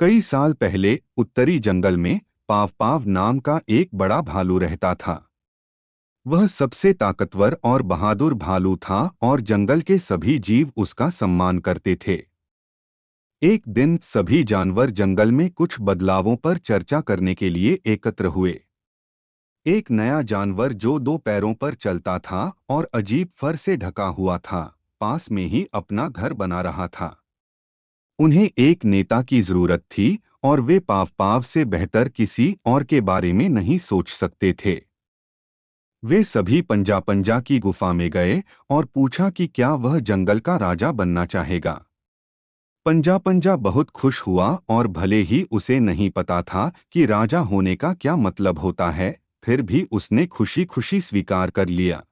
कई साल पहले उत्तरी जंगल में पाव पाव नाम का एक बड़ा भालू रहता था। वह सबसे ताकतवर और बहादुर भालू था और जंगल के सभी जीव उसका सम्मान करते थे। एक दिन सभी जानवर जंगल में कुछ बदलावों पर चर्चा करने के लिए एकत्र हुए। एक नया जानवर जो दो पैरों पर चलता था और अजीब फर से ढका हुआ था, पास में ही अपना घर बना रहा था। उन्हें एक नेता की जरूरत थी और वे पाव पाव से बेहतर किसी और के बारे में नहीं सोच सकते थे। वे सभी पंजा पंजा की गुफा में गए और पूछा कि क्या वह जंगल का राजा बनना चाहेगा। पंजा पंजा बहुत खुश हुआ और भले ही उसे नहीं पता था कि राजा होने का क्या मतलब होता है, फिर भी उसने खुशी खुशी स्वीकार कर लिया।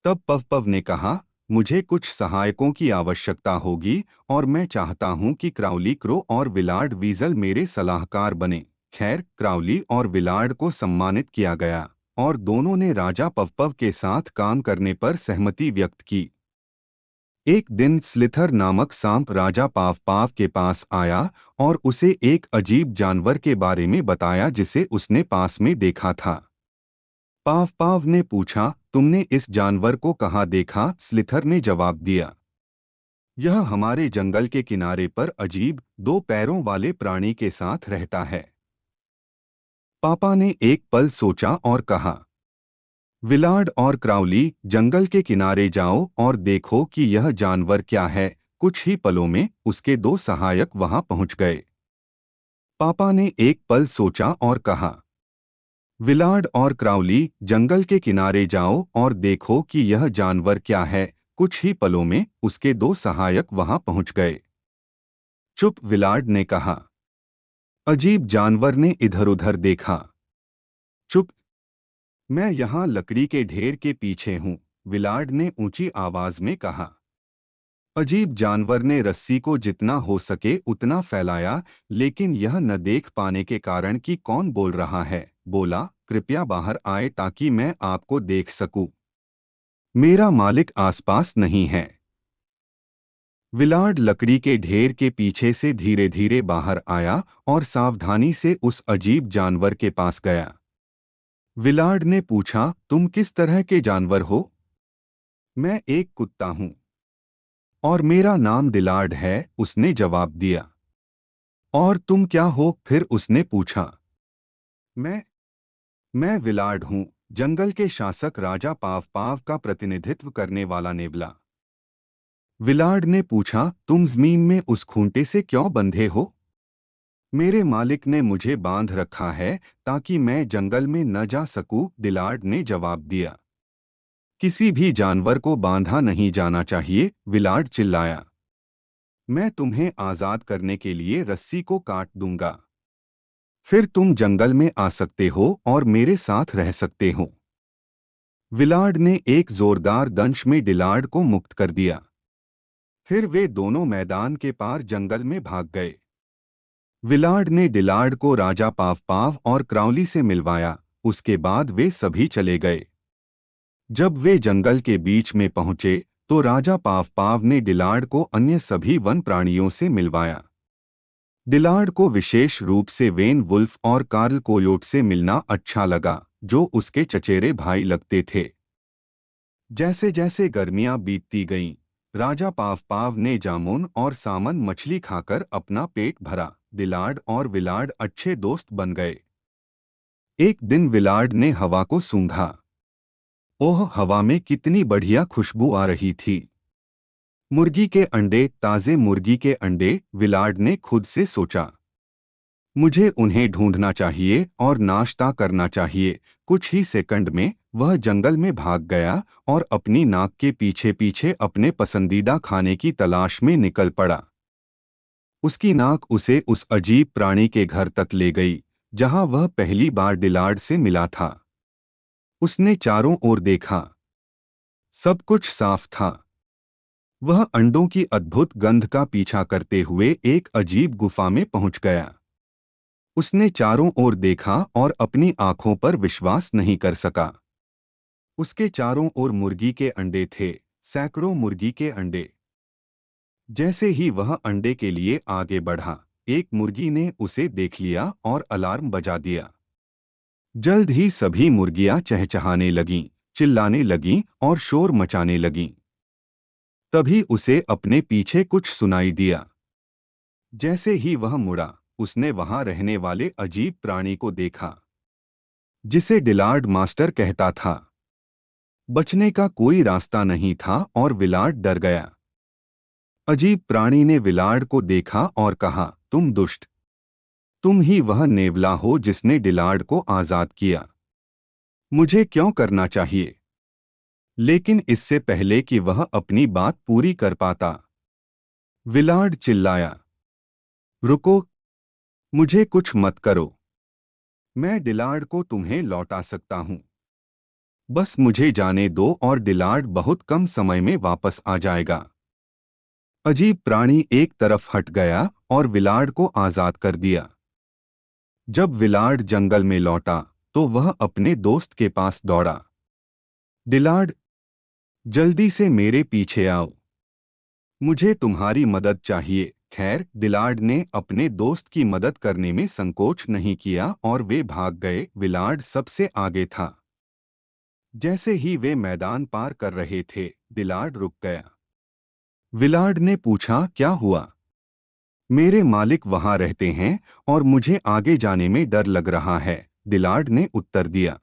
तब पव पव ने कहा, मुझे कुछ सहायकों की आवश्यकता होगी और मैं चाहता हूं कि क्राउली क्रो और विलार्ड वीजल मेरे सलाहकार बने। खैर, क्राउली और विलार्ड को सम्मानित किया गया और दोनों ने राजा पव पव के साथ काम करने पर सहमति व्यक्त की। एक दिन स्लिथर नामक सांप राजा पाव पाव के पास आया और उसे एक अजीब जानवर के बारे में बताया जिसे उसने पास में देखा था। पाव पाव ने पूछा, तुमने इस जानवर को कहाँ देखा? स्लिथर ने जवाब दिया, यह हमारे जंगल के किनारे पर अजीब दो पैरों वाले प्राणी के साथ रहता है। पापा ने एक पल सोचा और कहा, विलार्ड और क्राउली, जंगल के किनारे जाओ और देखो कि यह जानवर क्या है। कुछ ही पलों में उसके दो सहायक वहां पहुंच गए। पापा ने एक पल सोचा और कहा, विलार्ड और क्राउली, जंगल के किनारे जाओ और देखो कि यह जानवर क्या है। कुछ ही पलों में उसके दो सहायक वहां पहुंच गए। चुप, विलार्ड ने कहा। अजीब जानवर ने इधर उधर देखा। चुप, मैं यहाँ लकड़ी के ढेर के पीछे हूँ, विलार्ड ने ऊंची आवाज में कहा। अजीब जानवर ने रस्सी को जितना हो सके उतना फैलाया, लेकिन यह न देख पाने के कारण कि कौन बोल रहा है, बोला, कृपया बाहर आए ताकि मैं आपको देख सकूं। मेरा मालिक आसपास नहीं है। विलार्ड लकड़ी के ढेर के पीछे से धीरे धीरे बाहर आया और सावधानी से उस अजीब जानवर के पास गया। विलार्ड ने पूछा, तुम किस तरह के जानवर हो? मैं एक कुत्ता हूं और मेरा नाम दिलार्ड है, उसने जवाब दिया। और तुम क्या हो? फिर उसने पूछा। मैं मैं विलार्ड हूं, जंगल के शासक राजा पाव पाव का प्रतिनिधित्व करने वाला नेवला। विलार्ड ने पूछा, तुम जमीन में उस खूंटे से क्यों बंधे हो? मेरे मालिक ने मुझे बांध रखा है ताकि मैं जंगल में न जा सकूं, दिलार्ड ने जवाब दिया। किसी भी जानवर को बांधा नहीं जाना चाहिए, विलार्ड चिल्लाया। मैं तुम्हें आजाद करने के लिए रस्सी को काट दूंगा। फिर तुम जंगल में आ सकते हो और मेरे साथ रह सकते हो। विलार्ड ने एक जोरदार दंश में दिलार्ड को मुक्त कर दिया। फिर वे दोनों मैदान के पार जंगल में भाग गए। विलार्ड ने दिलार्ड को राजा पाव पाव और क्राउली से मिलवाया, उसके बाद वे सभी चले गए। जब वे जंगल के बीच में पहुंचे तो राजा पाव पाव ने दिलार्ड को अन्य सभी वन प्राणियों से मिलवाया। दिलार्ड को विशेष रूप से वेन वुल्फ और कार्ल कोयोट से मिलना अच्छा लगा, जो उसके चचेरे भाई लगते थे। जैसे जैसे गर्मियां बीतती गईं, राजा पाव पाव ने जामुन और सामन मछली खाकर अपना पेट भरा। दिलार्ड और विलार्ड अच्छे दोस्त बन गए। एक दिन विलार्ड ने हवा को सूंघा। ओह, हवा में कितनी बढ़िया खुशबू आ रही थी। मुर्गी के अंडे, ताजे मुर्गी के अंडे, विलार्ड ने खुद से सोचा। मुझे उन्हें ढूंढना चाहिए और नाश्ता करना चाहिए। कुछ ही सेकंड में वह जंगल में भाग गया और अपनी नाक के पीछे पीछे अपने पसंदीदा खाने की तलाश में निकल पड़ा। उसकी नाक उसे उस अजीब प्राणी के घर तक ले गई जहां वह पहली बार दिलार्ड से मिला था। उसने चारों ओर देखा। सब कुछ साफ था। वह अंडों की अद्भुत गंध का पीछा करते हुए एक अजीब गुफा में पहुंच गया। उसने चारों ओर देखा और अपनी आंखों पर विश्वास नहीं कर सका। उसके चारों ओर मुर्गी के अंडे थे, सैकड़ों मुर्गी के अंडे। जैसे ही वह अंडे के लिए आगे बढ़ा, एक मुर्गी ने उसे देख लिया और अलार्म बजा दिया। जल्द ही सभी मुर्गियां चहचहाने लगीं, चिल्लाने लगीं और शोर मचाने लगीं। तभी उसे अपने पीछे कुछ सुनाई दिया। जैसे ही वह मुड़ा, उसने वहां रहने वाले अजीब प्राणी को देखा, जिसे डिलार्ड मास्टर कहता था। बचने का कोई रास्ता नहीं था और विलार्ड डर गया। अजीब प्राणी ने विलार्ड को देखा और कहा, तुम दुष्ट, तुम ही वह नेवला हो जिसने डिलार्ड को आजाद किया। मुझे क्यों करना चाहिए? लेकिन इससे पहले कि वह अपनी बात पूरी कर पाता, विलार्ड चिल्लाया, रुको, मुझे कुछ मत करो। मैं डिलार्ड को तुम्हें लौटा सकता हूं। बस मुझे जाने दो और डिलार्ड बहुत कम समय में वापस आ जाएगा। अजीब प्राणी एक तरफ हट गया और विलार्ड को आजाद कर दिया। जब विलार्ड जंगल में लौटा तो वह अपने दोस्त के पास दौड़ा। डिलार्ड, जल्दी से मेरे पीछे आओ, मुझे तुम्हारी मदद चाहिए। खैर, डिलार्ड ने अपने दोस्त की मदद करने में संकोच नहीं किया और वे भाग गए। विलार्ड सबसे आगे था। जैसे ही वे मैदान पार कर रहे थे, डिलार्ड रुक गया। विलार्ड ने पूछा, क्या हुआ? मेरे मालिक वहां रहते हैं और मुझे आगे जाने में डर लग रहा है, डिलार्ड ने उत्तर दिया।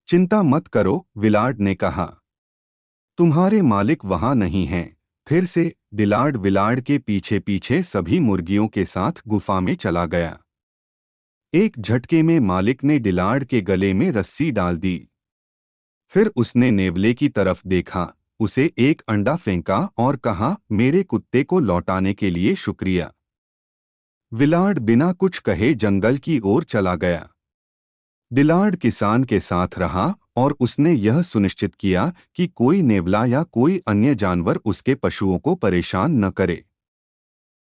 चिंता मत करो, विलार्ड ने कहा, तुम्हारे मालिक वहां नहीं हैं। फिर से डिलार्ड विलार्ड के पीछे पीछे सभी मुर्गियों के साथ गुफा में चला गया। एक झटके में मालिक ने डिलार्ड के गले में रस्सी डाल दी। फिर उसने नेवले की तरफ देखा, उसे एक अंडा फेंका और कहा, मेरे कुत्ते को लौटाने के लिए शुक्रिया। विलार्ड बिना कुछ कहे जंगल की ओर चला गया। डिलार्ड किसान के साथ रहा और उसने यह सुनिश्चित किया कि कोई नेवला या कोई अन्य जानवर उसके पशुओं को परेशान न करे।